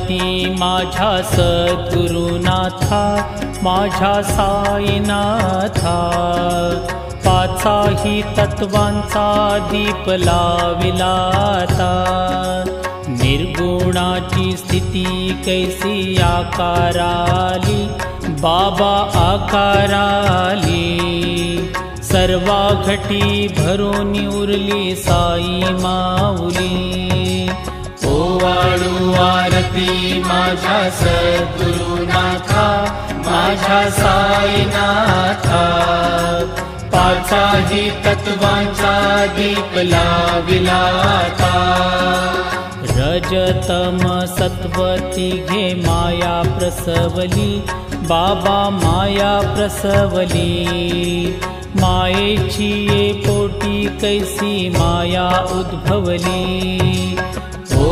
आरती माझ्या सद्गुरुनाथा, माझ्या साईनाथा। पाचाही तत्वांचा दीप लाविला आता, निर्गुणाची स्थिती कैसी आकाराली, बाबा आकाराली। सर्वा घटी भरून उरली साई माऊली। ओवाळू आरती माझ्या सद्गुरुनाथा, माझ्या साईनाथा। पाचाही तत्वांचा दीप लाविला आता, रजतम सत्वती घे माया प्रसवली, बाबा माया प्रसवली। मायेची ये पोटी कैसी माया उद्भवली,